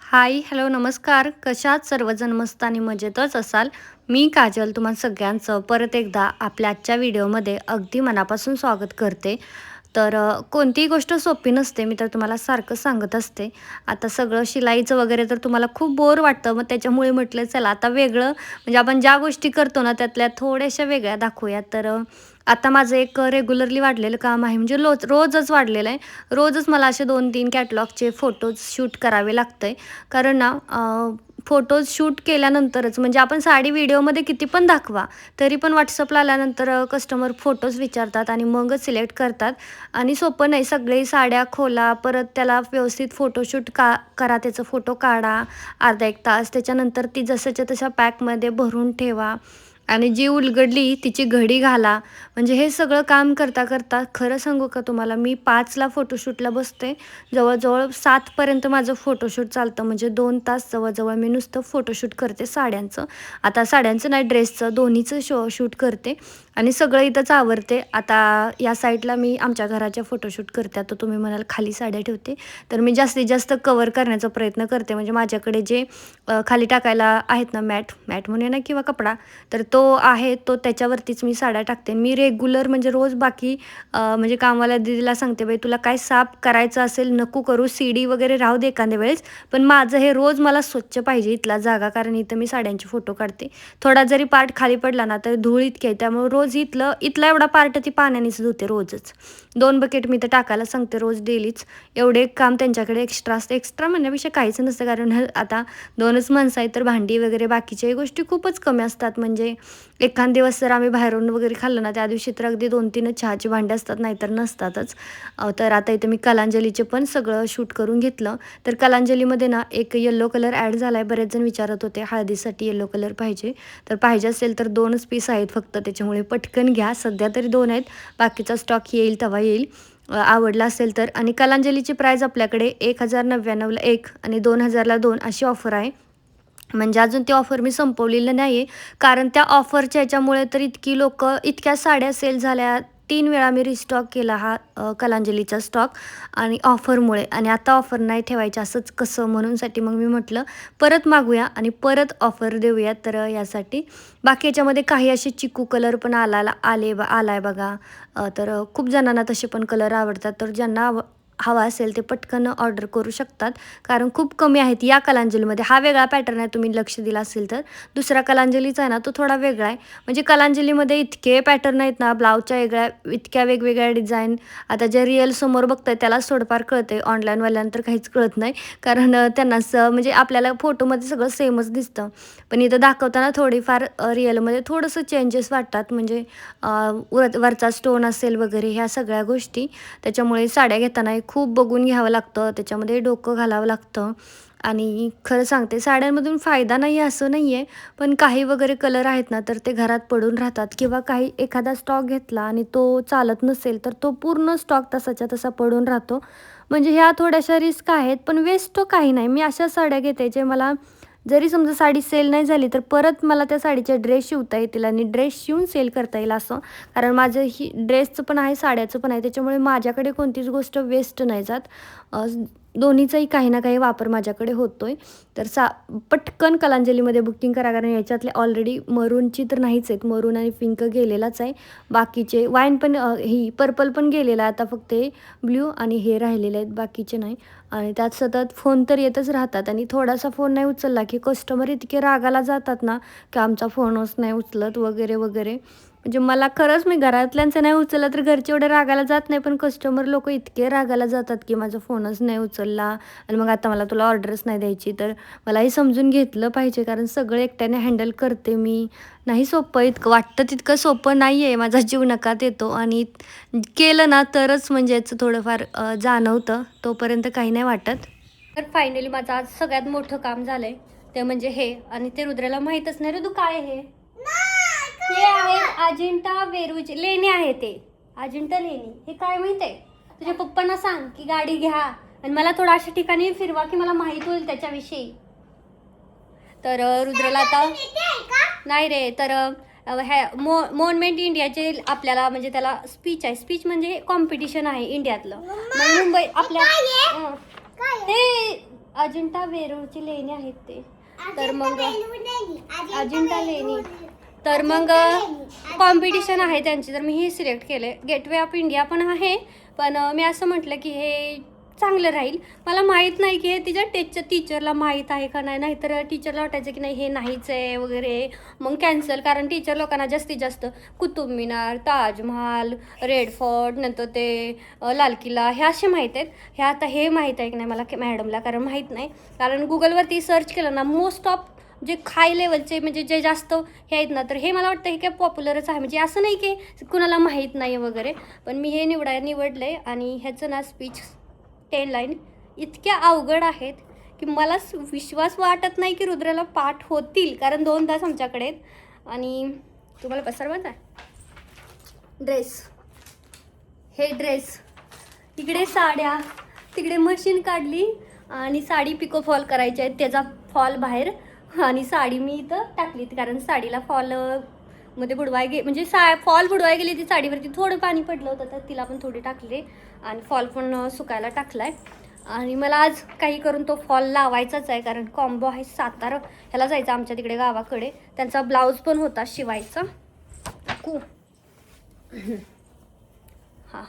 हाय, hello, नमस्कार. कशात सर्वजण मस्त आणि मजेतच असाल. मी काजल तुम्हा सगळ्यांचं परत एकदा आपल्या आजच्या व्हिडिओमध्ये अगदी मनापासून स्वागत करते. तर कोणतीही गोष्ट सोपी नसते, मी तर तुम्हाला सारखं सांगत असते. आता सगळं शिलाईचं वगैरे तर तुम्हाला खूप बोर वाटतं, मग त्याच्यामुळे म्हटलं चला आता वेगळं म्हणजे आपण ज्या गोष्टी करतो ना त्यातल्या थोड्याशा वेगळ्या दाखवूयात. तर आता माझं एक रेग्युलरली वाढलेलं काम आहे, म्हणजे रोजच वाढलेलं आहे. रोजच मला असे 2-3 कॅटलॉगचे फोटोज शूट करावे लागतंय. कारण ना फोटोज शूट केल्यानंतरच म्हणजे आपण साडी व्हिडिओमध्ये किती पण दाखवा, तरी पण WhatsAppला आल्यानंतर कस्टमर फोटोज विचारतात आणि मगच सिलेक्ट करतात. आणि सोपं नाही, सगळे साड्या खोला, परत त्याला व्यवस्थित फोटोशूट करा, त्याचा फोटो काढा, अर्धा 1 तास. त्याच्यानंतर ती जसंच्या तशा पॅकमध्ये भरून ठेवा आणि जी उलगडली तिची घडी घाला. म्हणजे हे सगळं काम करता करता खरं सांगू का तुम्हाला, मी 5ला फोटोशूटला बसते. जवळजवळ 7पर्यंत माझं फोटोशूट चालतं, म्हणजे 2 तास जवळजवळ मी नुसतं फोटोशूट करते साड्यांचं. आता साड्यांचं नाही, ड्रेसचं दोन्हीचं शूट करते आणि सगळं इथंच आवरते. आता या साईडला मी आमच्या घराच्या फोटोशूट करते. आता तुम्ही म्हणाल खाली साड्या ठेवते, तर मी जास्तीत जास्त कव्हर करण्याचा प्रयत्न करते. म्हणजे माझ्याकडे जे खाली टाकायला आहेत ना, मॅट मॅट म्हणूया ना किंवा कपडा, तर तो आहे, तो त्याच्यावरतीच मी साड्या टाकते. मी रेग्युलर म्हणजे रोज बाकी म्हणजे कामवाल्या दीदीला सांगते, "बाई तुला काय साफ करायचं असेल नको करू, सीडी वगैरे राहू दे एखाद्या वेळेस, पण माझं हे रोज मला स्वच्छ पाहिजे इथला जागा." कारण इथं मी साड्यांचे फोटो काढते. थोडा जरी पार्ट खाली पडला ना, तर धूळ इतकी आहे, त्यामुळे रोज इथला एवढा पार्ट ती पाण्यानेच धुते रोजच. 2 बकेट मी तर टाकायला सांगते रोज डेलीच. एवढे काम त्यांच्याकडे एक्स्ट्रा असते. एक्स्ट्रा म्हणण्यापेक्षा काहीच नसतं, कारण आता 2च माणसं आहेत, तर भांडी वगैरे बाकीच्याही गोष्टी खूपच कमी असतात. म्हणजे एखाद दिवस जर आम्ही बाहेरून वगैरे खाल्लं ना, त्या दिवशी तर अगदी 2-3च चहाची भांडी असतात, नाहीतर नसतातच. तर आता इथे मी कलांजलीचे पण सगळं शूट करून घेतलं. तर कलांजलीमध्ये ना एक येलो कलर ॲड झाला आहे. बरेच जण विचारत होते हळदीसाठी येलो कलर पाहिजे. तर पाहिजे असेल तर 2च पीस आहेत फक्त, त्याच्यामुळे पटकन घ्या. सध्या तरी 2 आहेत, बाकीचा स्टॉक येईल तेव्हा येईल. आवडला असेल तर. आणि कलांजलीची प्राईज आपल्याकडे 1099ला 1 आणि 2000ला 2 अशी ऑफर आहे. म्हणजे अजून ती ऑफर मी संपवलेलं नाही आहे. कारण त्या ऑफरच्या ह्याच्यामुळे तर इतक्या साड्या सेल झाल्या. 3 वेळा मी रिस्टॉक केला हा कलांजलीचा स्टॉक आणि ऑफरमुळे. आणि आता ऑफर नाही ठेवायची असंच कसं, म्हणूनसाठी मग मी म्हटलं परत मागूया आणि परत ऑफर देऊया. तर यासाठी बाकी याच्यामध्ये काही असे चिकू कलर पण आलाय बघा. तर खूप जणांना तसे पण कलर आवडतात. तर ज्यांना हवा असेल ते पटकन ऑर्डर करू शकतात. कारण खूप कमी आहेत या कलांजलीमध्ये. हा वेगळा पॅटर्न आहे, तुम्ही लक्ष दिलं असेल तर. दुसरा कलांजलीचा आहे ना, तो थोडा वेगळा आहे. म्हणजे कलांजलीमध्ये इतके पॅटर्न आहेत ना, ब्लाऊजच्या इतक्या वेगवेगळ्या डिझाईन. आता जे रिअल समोर बघताय त्यालाच थोडंफार कळते, ऑनलाईनवाल्यांना तर काहीच कळत नाही. कारण म्हणजे आपल्याला फोटोमध्ये सगळं सेमच दिसतं. पण इथं दाखवताना थोडीफार रिअलमध्ये थोडंसं चेंजेस वाटतात. म्हणजे वरचा स्टोन असेल वगैरे ह्या सगळ्या गोष्टी. त्याच्यामुळे साड्या घेताना खूप बघून घ्यावं लागतं, त्याच्यामध्ये डोकं घालावं लागतं. आणि खरं सांगते, साड्यांमधून फायदा नाही आहे असं नाही आहे, पण काही वगैरे कलर आहेत ना, तर ते घरात पडून राहतात. किंवा काही एखादा स्टॉक घेतला आणि तो चालत नसेल, तर तो पूर्ण स्टॉक तसाच्या तसा पडून राहतो. म्हणजे ह्या थोड्याशा रिस्क आहेत, पण वेस्ट तो काही नाही. मी अशा साड्या घेते जे मला, जरी समजा साडी सेल नाही झाली, तर परत मला त्या साडीचे ड्रेस शिवता येतील आणि ड्रेस शिवून सेल करता येईल असं. कारण माझं ही ड्रेसचं पण आहे, साड्याचं पण आहे, त्याच्यामुळे माझ्याकडे कोणतीच गोष्ट वेस्ट नाही जात. दोन्हीचाही काही ना काही वापर माझ्याकडे होतो आहे. तर पटकन कलांजलीमध्ये बुकिंग करा, कारण याच्यातले ऑलरेडी मरूनची तर नाहीच आहेत, मरून आणि पिंक गेलेलाच आहे. बाकीचे वाईन पण ही पर्पल पण गेलेला आहे, आता फक्त हे ब्ल्यू आणि हे राहिलेले आहेत, बाकीचे नाही. आणि त्यात सतत फोन तर येतच राहतात आणि थोडासा फोन नाही उचलला की कस्टमर इतके रागाला जातात ना, की आमचा फोनच नाही उचलत वगैरे वगैरे. म्हणजे मला खरंच, मी घरातल्यांचं नाही उचललं तर घरचे एवढे रागाला जात नाही, पण कस्टमर लोक इतके रागाला जातात की माझा फोनच नाही उचलला आणि मग आता मला तुला ऑर्डरच नाही द्यायची. तर मलाही समजून घेतलं पाहिजे, कारण सगळं एकट्याने हँडल करते मी. नाही सोपं, इतकं वाटतं तितकं सोपं नाही आहे. माझा जीव नकात येतो आणि केलं ना तरच म्हणजे याचं थोडंफार जाणवतं, तोपर्यंत काही नाही वाटत. तर फायनली माझं आज सगळ्यात मोठं काम झालंय, ते म्हणजे हे. आणि ते रुद्राला माहीतच नाही. रे तू काय हे आहेत अजिंठा वेरूळचे लेणी आहे, ते अजिंठा लेणी. हे काय माहित आहे? तुझ्या पप्पांना सांग की गाडी घ्या आणि मला थोडं अशा ठिकाणी फिरवा की मला माहित होईल त्याच्याविषयी. तर रुद्रला आता नाही रे. तर मोनमेंट इंडियाचे आपल्याला म्हणजे त्याला स्पीच आहे. स्पीच म्हणजे कॉम्पिटिशन आहे इंडियातलं. मग मुंबई आपल्या ते अजिंठा वेरूळची लेणी आहेत ते. तर मग अजिंठा लेणी, तर मग कॉम्पिटिशन आहे त्यांची, तर मी हे सिलेक्ट केले. गेटवे ऑफ इंडिया पण आहे, पण मी असं म्हटलं की हे चांगलं राहील. मला माहीत नाही की हे तिच्या टीचरला माहीत आहे का नाही, नाहीतर टीचरला वाटायचं की नाही हे नाहीच आहे वगैरे, मग कॅन्सल. कारण टीचर लोकांना जास्तीत जास्त कुतुब मिनार, ताजमहाल, रेड फोर्ट, नंतर ते लाल किल्ला हे असे माहीत आहेत. हे आता हे माहीत आहे की नाही मला मॅडमला, कारण माहीत नाही. कारण गुगलवरती सर्च केलं ना, मोस्ट ऑफ जे हाय लेवलचे म्हणजे जे जास्त हे आहेत ना, तर हे मला वाटतं हे काय पॉप्युलरच आहे. म्हणजे असं नाही की कुणाला माहीत नाही वगैरे, पण मी हे निवडलं आहे. आणि ह्याचं ना स्पीच 10 लाईन इतक्या अवघड आहेत की मला विश्वास वाटत नाही की रुद्राला पाठ होतील, कारण 2 तास आमच्याकडे आहेत. आणि तुम्हाला पसरवायचा आहे ड्रेस, हे ड्रेस, इकडे साड्या, तिकडे मशीन काढली आणि साडी पिको फॉल करायची आहे, त्याचा फॉल बाहेर, आणि साडी मी इथं टाकली, कारण साडीला फॉल मध्ये बुडवाय म्हणजे फॉल बुडवाय गेली ती साडीवरती, थोडं पाणी पडलं होतं तर तिला पण थोडी टाकले आणि फॉल पण सुकायला टाकलाय. आणि मला आज काही करून तो फॉल लावायचाच आहे, कारण कॉम्बो आहे सातारा ह्याला जायचं आमच्या तिकडे गावाकडे, त्यांचा ब्लाऊज पण होता शिवायचा. हां,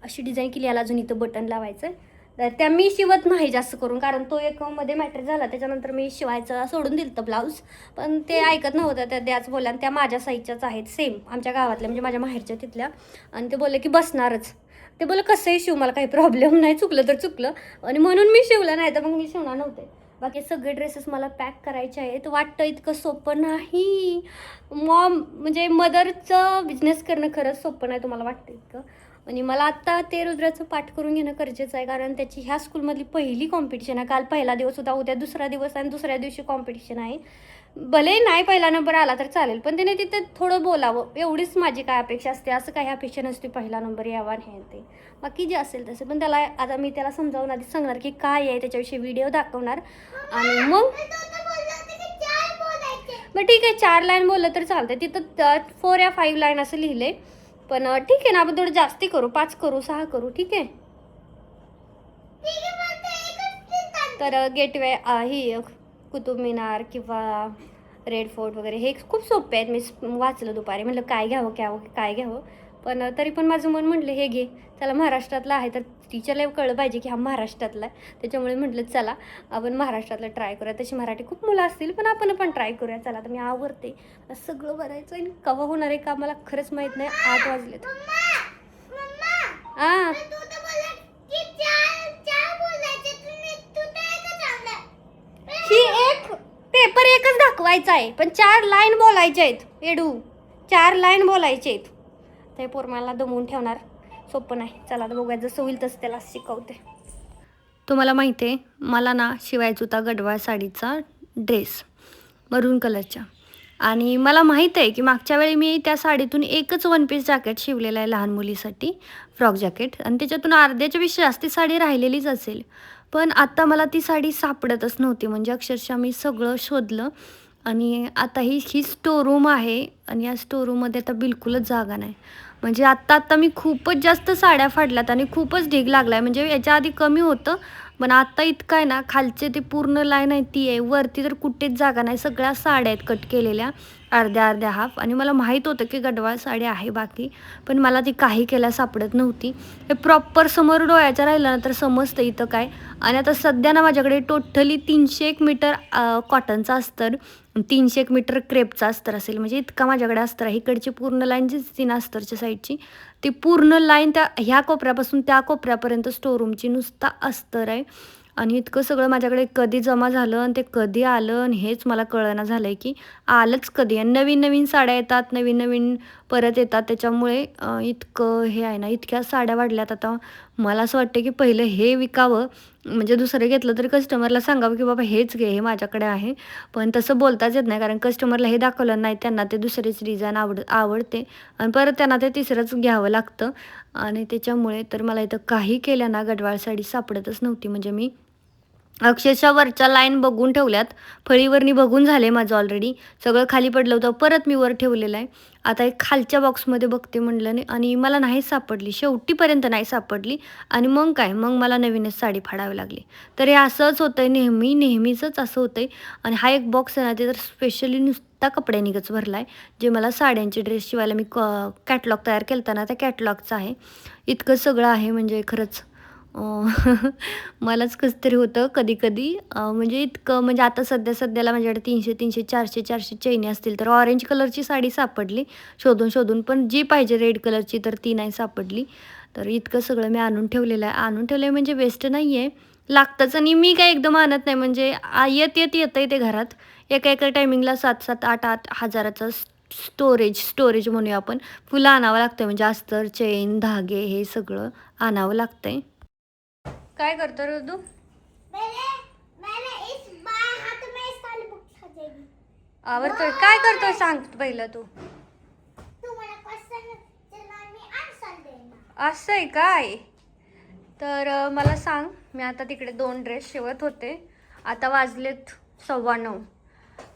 अशी डिझाईन केली, याला अजून इथं बटन लावायचं आहे. तर त्या मी शिवत नाही जास्त करून, कारण तो एक मध्ये मॅटर झाला, त्याच्यानंतर मी शिवायचं सोडून दिलं तर ब्लाऊज, पण ते ऐकत नव्हतं. त्या द्याच बोलल्या, आणि त्या माझ्या साईजच्याच आहेत सेम, आमच्या गावातल्या म्हणजे माझ्या माहेरच्या तिथल्या. आणि ते बोलले की बसणारच. ते बोलले कसंही शिव, मला काही प्रॉब्लेम नाही, चुकलं तर चुकलं, आणि म्हणून मी शिवलं, नाही तर मग मी शिवणार नव्हते. बाकी सगळे ड्रेसेस मला पॅक करायचे आहेत. वाटतं इतकं सोपं नाही. म्हणजे मदरचं बिझनेस करणं खरंच सोपं नाही, तुम्हाला वाटतं इतकं. आणि मला आत्ता ते रुद्राचं पाठ करून घेणं गरजेचं आहे, कारण त्याची ह्या स्कूलमधली पहिली कॉम्पिटिशन आहे. काल पहिला दिवस होता, उद्या दुसरा दिवस, आणि दुसऱ्या दिवशी कॉम्पिटिशन आहे. भले नाही पहिला नंबर आला तर चालेल, पण त्याने तिथे थोडं बोलावं, एवढीच माझी काय अपेक्षा असते. असं काही अपेक्षा नसते पहिला नंबर यावा नाही ते, बाकी जे असेल तसं. पण त्याला आता मी त्याला समजावून आधी सांगणार की काय आहे, त्याच्याविषयी व्हिडिओ दाखवणार. आणि मग मग ठीक आहे, 4 लाईन बोललं तर चालतं. तिथं 4 या 5 लाईन असं लिहिले, पण ठीक आहे ना, आपण थोडं जास्ती करू, 5 करू, 6 करू, ठीक आहे. तर गेटवे ही कुतुब मिनार किंवा रेड फोर्ट वगैरे हे खूप सोपे आहेत. मी वाचलं दुपारी, म्हटलं काय घ्यावं काय घ्यावं, पण तरी पण माझं मन म्हटलं हे घे. चला, महाराष्ट्रातला आहे तर टीचरला कळलं पाहिजे की हा महाराष्ट्रातला आहे, त्याच्यामुळे म्हटलं चला आपण महाराष्ट्रातलं ट्राय करूया. तशी मराठी खूप मुलं असतील, पण आपण पण ट्राय करूया. चला, तर मी आवडते सगळं भरायचं आहे. कवा होणार आहे का मला खरंच माहीत नाही. 8 वाजलेत. हां, ही एक पेपर एकच दाखवायचा आहे, पण 4 लाईन बोलायचे आहेत. एडू 4 लाईन बोलायचे आहेत. ते पोरमाला दमवून ठेवणार, सोपं नाही. चला, तर बघूया, जसं होईल तसं त्याला शिकवते. तुम्हाला माहिती आहे, मला ना शिवायचा होता गडवाळ साडीचा ड्रेस मरून कलरच्या, आणि मला माहीत आहे की मागच्या वेळी मी त्या साडीतून एकच 1 पीस जॅकेट शिवलेलं आहे लहान मुलीसाठी, फ्रॉक जॅकेट, आणि त्याच्यातून अर्ध्याच्या पेक्षा जास्ती साडी राहिलेलीच असेल. पण आत्ता मला ती साडी सापडतच नव्हती, म्हणजे अक्षरशः मी सगळं शोधलं. आणि आता ही स्टोरूम आहे, आणि या स्टोरूममध्ये आता बिलकुलच जागा नाही. म्हणजे आत्ता मी खूपच जास्त साड्या फाडल्यात आणि खूपच ढीग लागला आहे. म्हणजे याच्या आधी कमी होतं, पण आत्ता इतकं आहे ना, खालचे ते पूर्ण लाईन आहे ती आहे, वरती तर कुठेच जागा नाही. सगळ्या साड्या आहेत कट केलेल्या, अर्ध्या हाफ. आणि मला माहीत होतं की गडवाळ साडी आहे बाकी, पण मला ती काही केल्या सापडत नव्हती. हे प्रॉपर समोर डोळ्याच्या राहिलं ना तर समजतं इथं काय. आणि आता सध्या ना माझ्याकडे टोटली 301 मीटर कॉटनचं अस्तर, 301 मीटर क्रेपचं अस्तर असेल, म्हणजे इतका माझ्याकडे अस्तर आहे. इकडची पूर्ण लाईन जी 3 अस्तरच्या साईडची, ती पूर्ण लाईन त्या ह्या कोपऱ्यापासून त्या कोपऱ्यापर्यंत स्टोरूमची नुसता अस्तर आहे. आणि इतकं सगळं माझ्याकडे कधी जमा झालं आणि ते कधी आलं, आणि हेच मला कळना झालं आहे की आलंच कधी. आणि नवीन नवीन साड्या येतात, नवीन नवीन परत येतात, त्याच्यामुळे इतकं हे आहे ना, इतक्या साड्या वाढल्यात. आता मला असं वाटतं की पहिलं हे विकावं, म्हणजे दुसरं घेतलं तरी कस्टमरला सांगावं की बाबा हेच घे, हे माझ्याकडे आहे. पण तसं बोलताच येत नाही, कारण कस्टमरला हे दाखवलं नाही, त्यांना ते दुसरीच डिझाईन आवडते, आणि परत त्यांना ते तिसरंच घ्यावं लागतं. आणि त्याच्यामुळे तर मला इथं काही केल्या ना गडवाळ साडी सापडतच नव्हती. म्हणजे मी अक्षरशः वरच्या लाईन बघून ठेवल्यात. फळीवरनी बघून झाले माझं ऑलरेडी. सगळं खाली पडलं होतं. परत मी वर ठेवलेलं आहे. आता एक खालच्या बॉक्समध्ये बघते म्हटलं आणि मला नाही सापडली. शेवटीपर्यंत नाही सापडली आणि मग काय, मग मला नवीनच साडी फाडावी लागली. तर हे असंच होतं आहे नेहमीचंच असं होतं आहे. आणि हा एक बॉक्स आहे ना, ते तर स्पेशली नुसता कपड्यांनीच भरला आहे. जे मला साड्यांचे ड्रेस शिवायला मी कॅटलॉग तयार केला होता ना, त्या कॅटलॉगचं आहे. इतकं सगळं आहे म्हणजे खरंच मलाच कसं तरी होतं कधी-कधी म्हणजे इतकं म्हणजे आता सध्याला माझ्याकडे 300, 400 चैनी असतील. तर ऑरेंज कलरची साडी सापडली शोधून, पण जी पाहिजे रेड कलरची तर ती नाही सापडली. तर इतकं सगळं मी आणून ठेवलेलं आहे. आणून ठेवलं आहे म्हणजे वेस्ट नाही आहे, लागतंच आणि मी काय एकदम आणत नाही म्हणजे येतंय ते घरात. एका टायमिंगला 7-7, 8-8 हजाराचं स्टोरेज म्हणूया आपण. फुलं आणावं लागतं म्हणजे अस्तर, चेन, धागे हे सगळं आणावं लागतंय. काय करतो रे तू? आवडतोय काय करतोय सांग पहिलं तू. असं आहे काय? तर मला सांग, मी आता तिकडे 2 ड्रेस शिवत होते. आता वाजलेत 9:15.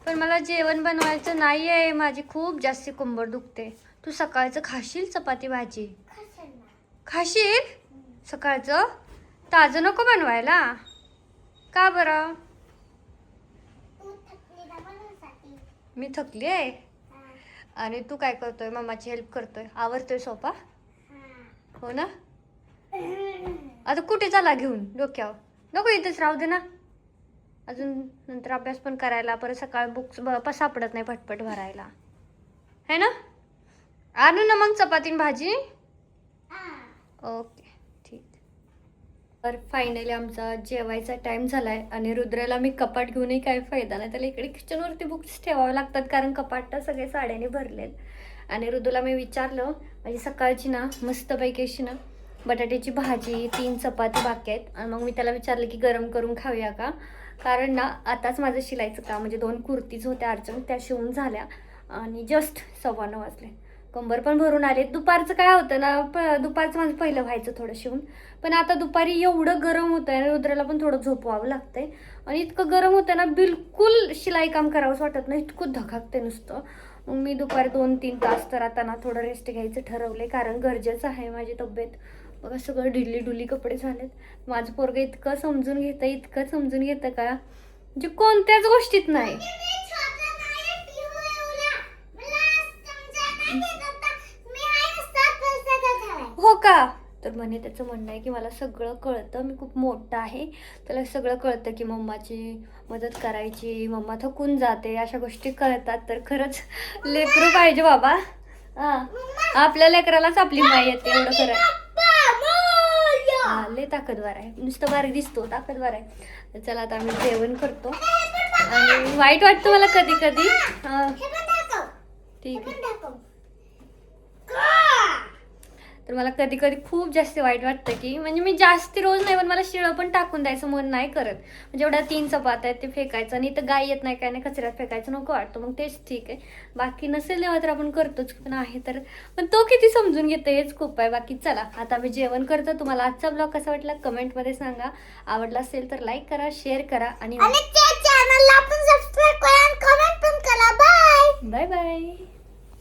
पण मला जेवण बनवायचं नाही आहे. माझी खूप जास्त कंबर दुखते. तू सकाळचं खाशील चपाती भाजी? खाशील सकाळचं? ताजं नको बनवायला का बरं? मी थकली आहे. आणि तू काय करतोय? मम्माची हेल्प करतोय, आवरतोय सोपा हो ना. आता कुठे चाला घेऊन डोक्यावर? नको इथेच राहू दे ना. अजून नंतर अभ्यास पण करायला, परत सकाळ बुक्स सापडत नाही पटपट भरायला है ना. आणू ना मग चपाती भाजी. ओके ठीक. तर फायनली आमचा जेवायचा टाईम झाला आहे आणि रुद्राला मी कपाट घेऊनही काही फायदा नाही. त्याला इकडे किचनवरती बुक्स ठेवावे लागतात कारण कपाट तर सगळे साड्याने भरलेत. आणि रुद्रला मी विचारलं, म्हणजे सकाळची ना मस्तपैकी अशी ना बटाट्याची भाजी, 3 चपाती बाकी आहेत. आणि मग मी त्याला विचारलं की गरम करून खाऊया का, कारण ना आताच माझं शिलाईचं काम म्हणजे 2 कुर्तीज होत्या अर्जंट, त्या शिवून झाल्या आणि जस्ट 9:15 वाजले. कंबर पण भरून आले. दुपारचं काय होतं ना, दुपारचं माझं पहिलं व्हायचं थोडं शिवून, पण आता दुपारी एवढं गरम होतं आहे आणि रुद्राला पण थोडं झोपवावं लागतंय. आणि इतकं गरम होतं ना, बिलकुल शिलाई काम करावंच वाटत नाही, इतकं धकाकते नुसतं. मग मी दुपारी 2-3 तास तर आता ना थोडं रेस्ट घ्यायचं ठरवलं कारण गरजेचं आहे माझी तब्येत. बघा सगळं ढिल्ली कपडे झालेत. माझं पोरगं इतकं समजून घेतं का, म्हणजे कोणत्याच गोष्टीत नाही. हो का? तर म्हणे त्याचं म्हणणं आहे की मला सगळं कळतं, मी खूप मोठं आहे, त्याला सगळं कळतं की मम्माची मदत करायची, मम्मा थकून जाते, अशा गोष्टी कळतात. तर खरंच लेकरू पाहिजे बाबा. हां, आपल्या लेकरालाच आपली माय येते एवढं खरं. लय ताकदवार आहे, नुसतं बारीक दिसतो, ताकदवार आहे. तर चला आता आम्ही जेवण करतो. आणि वाईट वाटतं मला कधी कधी. ठीक आहे. तर मला कधी खूप जास्त वाईट वाटतं की म्हणजे मी जास्ती रोज नाही, पण मला शिळं पण टाकून द्यायचं मन नाही करत. म्हणजे एवढ्या 3 चपात्या आहेत ते फेकायचं आणि इथं गाय येत नाही काय नाही, कचऱ्यात फेकायचं नको वाटतं. मग तेच ठीक आहे, बाकी नसेल तेव्हा तर आपण करतोच, पण आहे तर पण तो किती समजून घेतो हेच खूप आहे. बाकी चला आता मी जेवण करतो. तुम्हाला आजचा ब्लॉग कसा वाटला कमेंटमध्ये सांगा. आवडला असेल तर लाईक करा, शेअर करा आणि चॅनलला पण सबस्क्राईब करा आणि कमेंट पण करा. Bye bye.